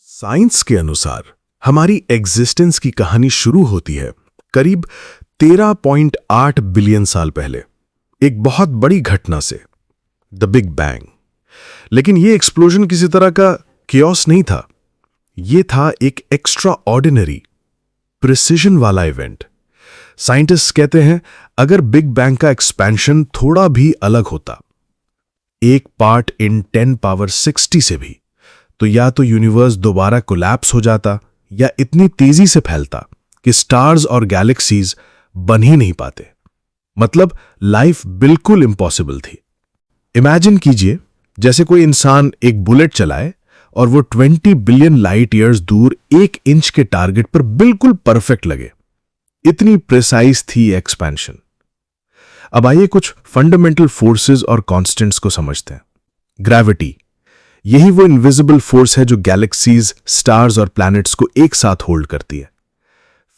Science के अनुसार हमारी एग्जिस्टेंस की कहानी शुरू होती है करीब 13.8 बिलियन साल पहले एक बहुत बड़ी घटना से, द बिग बैंग। लेकिन यह एक्सप्लोजन किसी तरह का केओस नहीं था। यह था एक एक्स्ट्रा ऑर्डिनरी प्रिसिजन वाला इवेंट। साइंटिस्ट्स कहते हैं अगर बिग बैंग का एक्सपेंशन थोड़ा भी अलग होता, 1 पार्ट इन 10 पावर 60 से भी, तो या तो यूनिवर्स दोबारा कोलैप्स हो जाता या इतनी तेजी से फैलता कि स्टार्स और गैलेक्सीज बन ही नहीं पाते। मतलब लाइफ बिल्कुल इम्पॉसिबल थी। इमेजिन कीजिए जैसे कोई इंसान एक बुलेट चलाए और वो 20 बिलियन लाइट ईयर्स दूर 1 इंच के टारगेट पर बिल्कुल परफेक्ट लगे। इतनी प्रिसाइज थी एक्सपेंशन। अब आइए कुछ फंडामेंटल फोर्सेस और कांस्टेंट्स को समझते हैं। ग्रेविटी, यही वो इनविजिबल फोर्स है जो गैलेक्सीज, स्टार्स और प्लैनेट्स को एक साथ होल्ड करती है।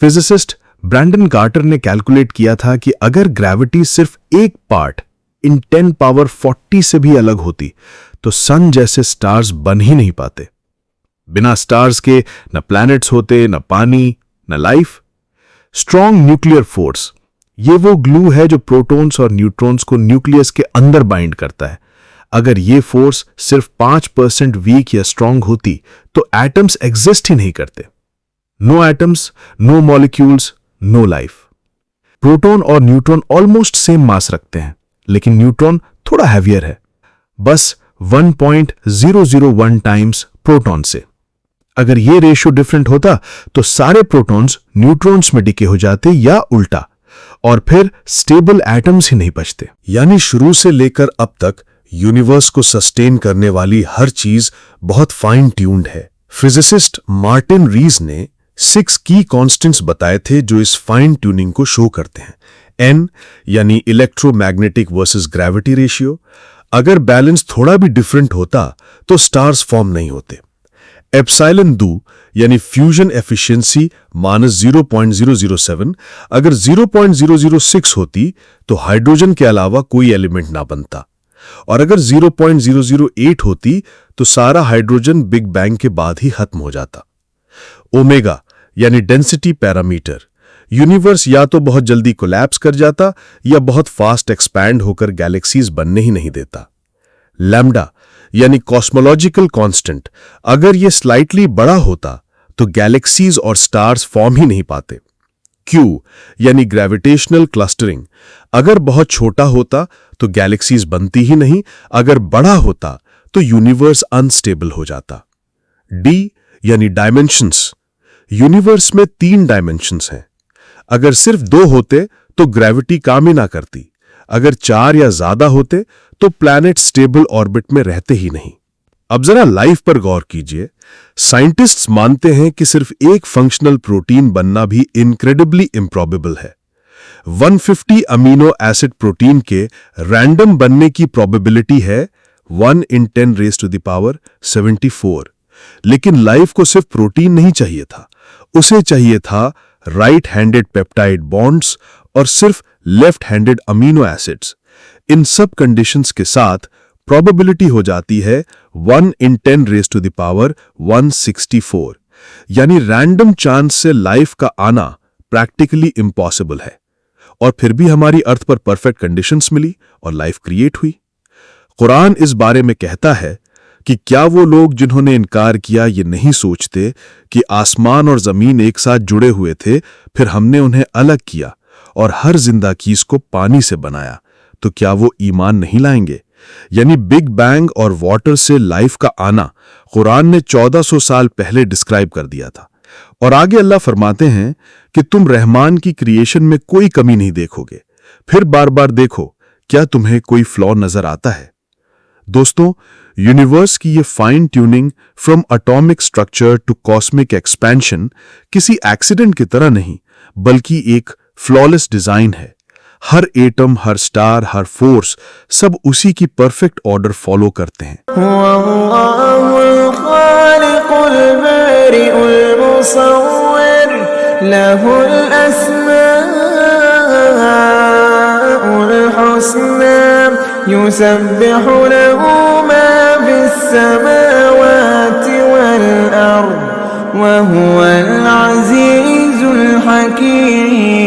फिजिसिस्ट ब्रैंडन कार्टर ने कैलकुलेट किया था कि अगर ग्रेविटी सिर्फ 1 पार्ट इन 10 पावर 40 से भी अलग होती तो सन जैसे स्टार्स बन ही नहीं पाते। बिना स्टार्स के न प्लैनेट्स होते, न पानी, न लाइफ। स्ट्रॉन्ग न्यूक्लियर फोर्स, ये वो ग्लू है जो प्रोटॉन्स और न्यूट्रॉन्स को न्यूक्लियस के अंदर बाइंड करता है। अगर ये फोर्स सिर्फ 5% वीक या स्ट्रांग होती तो एटम्स एग्जिस्ट ही नहीं करते। No atoms, no molecules, no life. Proton और न्यूट्रॉन ऑलमोस्ट सेम मास रखते हैं, लेकिन न्यूट्रॉन थोड़ा हैवियर है, बस 1.001 टाइम्स प्रोटॉन से। अगर ये रेशियो डिफरेंट होता तो सारे प्रोटॉन्स न्यूट्रॉन्स में डिके हो जाते या उल्टा, और फिर स्टेबल एटम्स ही नहीं बचते। यानी शुरू से लेकर अब तक यूनिवर्स को सस्टेन करने वाली हर चीज बहुत फाइन ट्यून्ड है। फिजिसिस्ट मार्टिन रीज ने 6 की कॉन्स्टेंट्स बताए थे जो इस फाइन ट्यूनिंग को शो करते हैं। एन यानी इलेक्ट्रोमैग्नेटिक वर्सेस ग्रेविटी रेशियो, अगर बैलेंस थोड़ा भी डिफरेंट होता तो स्टार्स फॉर्म नहीं होते। एप्सिलॉन दू यानी फ्यूजन एफिशिएंसी -0.007, अगर 0.006 होती तो हाइड्रोजन के अलावा कोई एलिमेंट ना बनता, और अगर 0.008 होती तो सारा हाइड्रोजन बिग बैंग के बाद ही खत्म हो जाता। ओमेगा यानी डेंसिटी पैरामीटर, यूनिवर्स या तो बहुत जल्दी कोलैप्स कर जाता या बहुत फास्ट एक्सपैंड होकर गैलेक्सीज बनने ही नहीं देता। लैम्डा यानी कॉस्मोलॉजिकल कांस्टेंट, अगर यह स्लाइटली बड़ा होता तो गैलेक्सीज और स्टार्स फॉर्म ही नहीं पाते। क्यू यानी ग्रेविटेशनल क्लस्टरिंग, अगर बहुत छोटा होता तो गैलेक्सीज बनती ही नहीं, अगर बड़ा होता तो यूनिवर्स अनस्टेबल हो जाता। डी यानी डायमेंशंस, यूनिवर्स में 3 डायमेंशंस हैं। अगर सिर्फ 2 होते तो ग्रेविटी काम ही ना करती, अगर 4 या ज्यादा होते तो प्लैनेट स्टेबल ऑर्बिट में रहते ही नहीं। अब जरा लाइफ पर गौर कीजिए। साइंटिस्ट्स मानते हैं कि सिर्फ एक फंक्शनल प्रोटीन बनना भी इनक्रेडिबली इम्प्रॉबेबल है। 150 अमीनो एसिड प्रोटीन के रैंडम बनने की प्रोबेबिलिटी है 1 in 10 raised to the power 74। लेकिन लाइफ को सिर्फ प्रोटीन नहीं चाहिए था, उसे चाहिए था राइट हैंडेड पेप्टाइड बॉन्ड्स और सिर्फ लेफ्ट हैंडेड अमीनो एसिड्स। इन सब कंडीशंस के साथ प्रोबेबिलिटी हो जाती है 1 in 10 raised to the power 164। यानी रैंडम चांस से लाइफ का आना प्रैक्टिकली इम्पॉसिबल है, और फिर भी हमारी अर्थ पर परफेक्ट कंडीशंस मिली और लाइफ क्रिएट हुई। कुरान इस बारे में कहता है कि क्या वो लोग जिन्होंने इनकार किया ये नहीं सोचते कि आसमान और जमीन एक साथ जुड़े हुए थे, फिर हमने उन्हें अलग किया और हर जिंदा चीज को पानी से बनाया, तो क्या वो ईमान नहीं लाएंगे। यानी बिग बैंग और वाटर से लाइफ का आना कुरान ने 1400 साल पहले डिस्क्राइब कर दिया था। और आगे अल्लाह फरमाते हैं कि तुम रहमान की क्रिएशन में कोई कमी नहीं देखोगे, फिर बार बार देखो क्या तुम्हें कोई फ्लॉ नजर आता है। दोस्तों, यूनिवर्स की ये fine tuning from atomic structure to cosmic expansion किसी एक्सीडेंट की तरह नहीं, बल्कि एक फ्लॉलेस डिजाइन है। हर एटम, हर स्टार, हर फोर्स, सब उसी की परफेक्ट ऑर्डर फॉलो करते हैं। युसब्बिहु लहू मा फिस्समावाति वल अर्द हुवल अज़ीज़ुल हकीम।